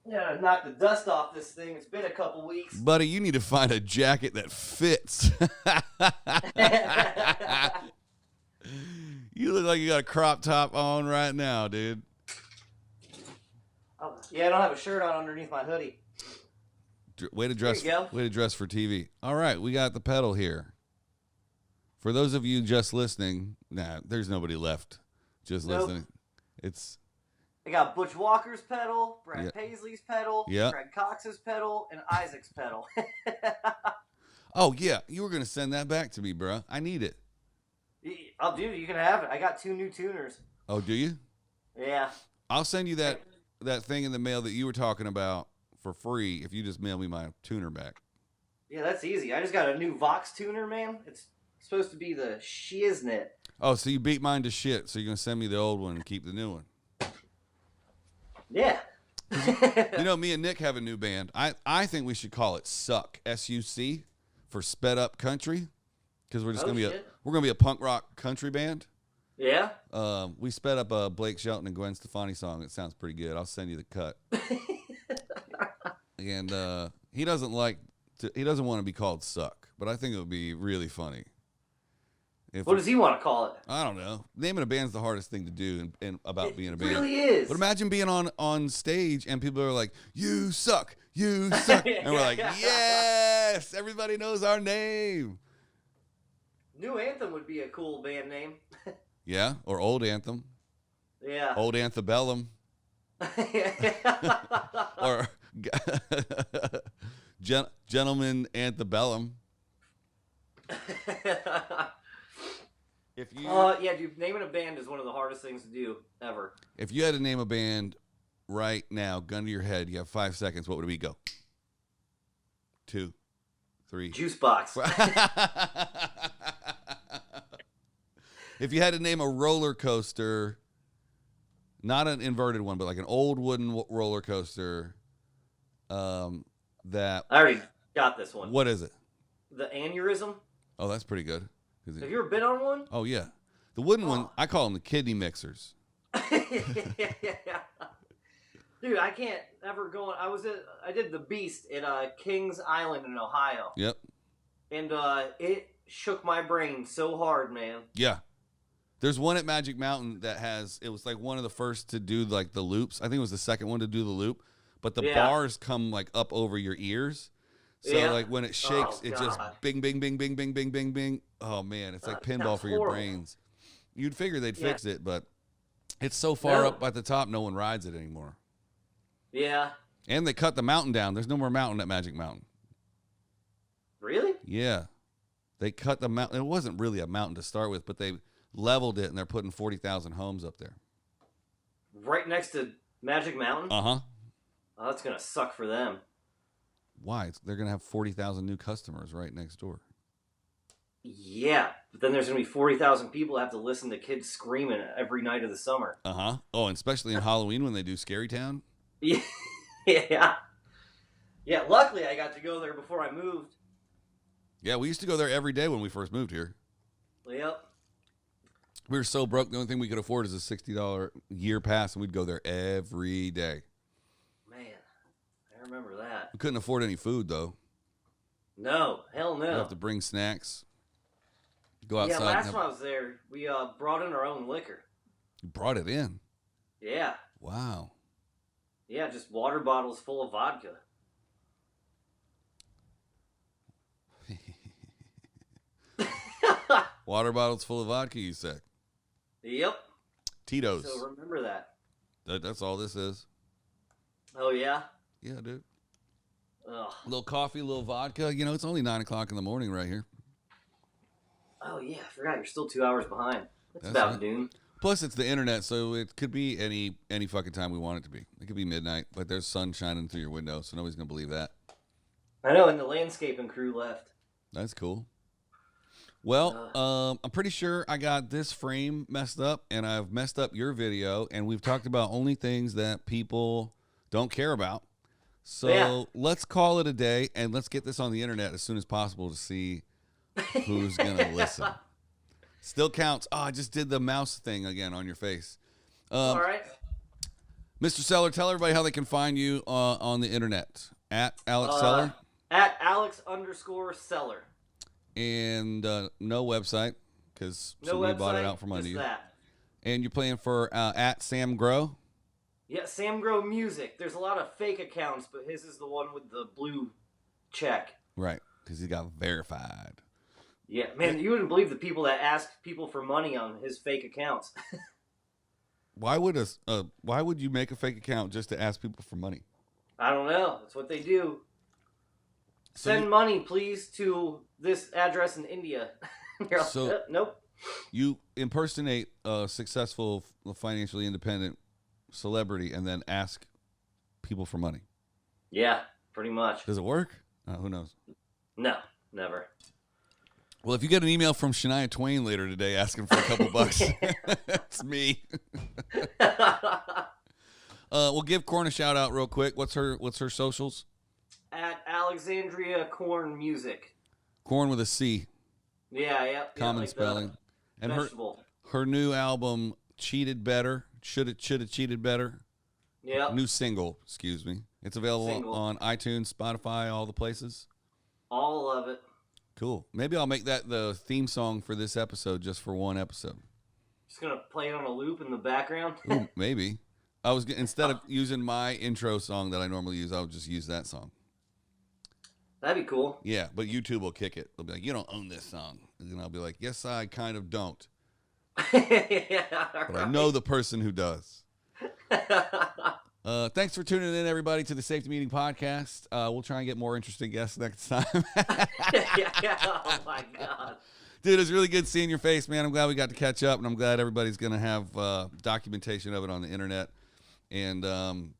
Yeah, knock the dust off this thing. It's been a couple weeks. Buddy, you need to find a jacket that fits. You look like you got a crop top on right now, dude. Yeah, I don't have a shirt on underneath my hoodie. Way to dress. Way to dress for TV. All right, we got the pedal here. For those of you just listening, there's nobody left just listening. I got Butch Walker's pedal, Brad Paisley's pedal, Greg Cox's pedal, and Isaac's pedal. Oh, yeah. You were going to send that back to me, bro. I need it. Oh, dude, you can have it. I got 2 new tuners. Oh, do you? Yeah. I'll send you that thing in the mail that you were talking about for free if you just mail me my tuner back. Yeah, that's easy. I just got a new Vox tuner, man. It's supposed to be the Shiznit. Oh, so you beat mine to shit, so you're going to send me the old one and keep the new one. Yeah. You know, me and Nick have a new band. I think we should call it Suck, S-U-C, for Sped Up Country, because we're just going to be a punk rock country band. Yeah. We sped up a Blake Shelton and Gwen Stefani song. It sounds pretty good. I'll send you the cut. And he doesn't want to be called Suck, but I think it would be really funny. What does he want to call it? I don't know. Naming a band's the hardest thing to do about being a band. It really is. But imagine being on stage and people are like, "You suck, you suck," and we're like, "Yes, everybody knows our name." New Anthem would be a cool band name. Yeah, or Old Anthem. Yeah. Old Antebellum. Or Gentleman Antebellum. If you dude, naming a band is one of the hardest things to do ever. If you had to name a band right now, gun to your head, you have 5 seconds, what would we go? 2, 3. Juice Box. If you had to name a roller coaster, not an inverted one, but like an old wooden roller coaster, that... I already got this one. What is it? The Aneurysm. Oh, that's pretty good. Have you ever been on one? Oh, yeah. The wooden one, I call them the kidney mixers. Dude, I can't ever go on. I did the Beast at Kings Island in Ohio. Yep. And it shook my brain so hard, man. Yeah. There's one at Magic Mountain that it was like one of the first to do like the loops. I think it was the second one to do the loop. But the bars come like up over your ears. So like when it shakes, it just bing, bing, bing, bing, bing, bing, bing, bing. Oh man, it's like pinball for your brains. You'd figure they'd fix it, but it's so far up at the top, no one rides it anymore. Yeah. And they cut the mountain down. There's no more mountain at Magic Mountain. Really? Yeah. They cut the mountain. It wasn't really a mountain to start with, but they leveled it and they're putting 40,000 homes up there. Right next to Magic Mountain? Uh-huh. Oh, that's going to suck for them. Why? They're going to have 40,000 new customers right next door. Yeah, but then there's going to be 40,000 people that have to listen to kids screaming every night of the summer. Uh-huh. Oh, and especially in Halloween when they do Scary Town? Yeah. Yeah, luckily I got to go there before I moved. Yeah, we used to go there every day when we first moved here. Yep. We were so broke, the only thing we could afford is a $60 year pass, and we'd go there every day. Man, I remember that. We couldn't afford any food, though. No, hell no. We'd have to bring snacks. Go outside. Yeah, last time I was there, we brought in our own liquor. You brought it in? Yeah. Wow. Yeah, just water bottles full of vodka. Water bottles full of vodka, you said? Yep. Tito's. So remember that. That's all this is. Oh, yeah? Yeah, dude. Ugh. A little coffee, a little vodka. You know, it's only 9 o'clock in the morning right here. Oh, yeah. I forgot you're still 2 hours behind. That's about right. Noon. Plus, it's the internet, so it could be any fucking time we want it to be. It could be midnight, but there's sun shining through your window, so nobody's going to believe that. I know, and the landscaping crew left. That's cool. Well, I'm pretty sure I got this frame messed up, and I've messed up your video, and we've talked about only things that people don't care about. So let's call it a day, and let's get this on the internet as soon as possible to see who's going to listen. Still counts. Oh, I just did the mouse thing again on your face. All right. Mr. Seller, tell everybody how they can find you on the internet. At Alex Seller? At Alex_Seller. And no website, because somebody bought it out from under you. That. And you're playing for at Sam Grow? Yeah, Sam Grow Music. There's a lot of fake accounts, but his is the one with the blue check. Right, because he got verified. Yeah, man, you wouldn't believe the people that ask people for money on his fake accounts. Why would you make a fake account just to ask people for money? I don't know. That's what they do. So Send money, please, to this address in India. Nope. You impersonate a successful, financially independent celebrity and then ask people for money. Yeah, pretty much. Does it work? Who knows? No, never. Well, if you get an email from Shania Twain later today asking for a couple bucks, that's me. We'll give Corn a shout out real quick. What's her socials? At Alexandria Corn Music. Corn with a C. Yeah. Common like spelling. And vegetable. her new album, Cheated Better. Should have cheated better. Yeah. New single, excuse me. It's available on iTunes, Spotify, all the places. All of it. Cool. Maybe I'll make that the theme song for this episode, just for one episode. Just gonna play it on a loop in the background. Ooh, maybe. Instead of using my intro song that I normally use, I would just use that song. That'd be cool. Yeah, but YouTube will kick it. They'll be like, "You don't own this song," and then I'll be like, "Yes, I kind of don't." Yeah, but I know the person who does. Thanks for tuning in, everybody, to the Safety Meeting Podcast. We'll try and get more interesting guests next time. Oh, my God. Dude, it's really good seeing your face, man. I'm glad we got to catch up, and I'm glad everybody's going to have documentation of it on the internet. And I'm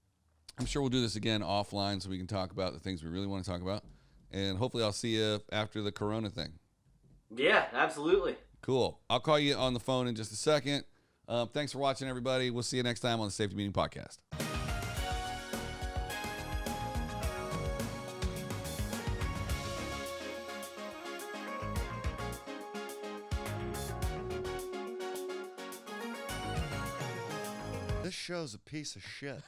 sure we'll do this again offline so we can talk about the things we really want to talk about. And hopefully I'll see you after the Corona thing. Yeah, absolutely. Cool. I'll call you on the phone in just a second. Thanks for watching, everybody. We'll see you next time on the Safety Meeting Podcast. This show's a piece of shit.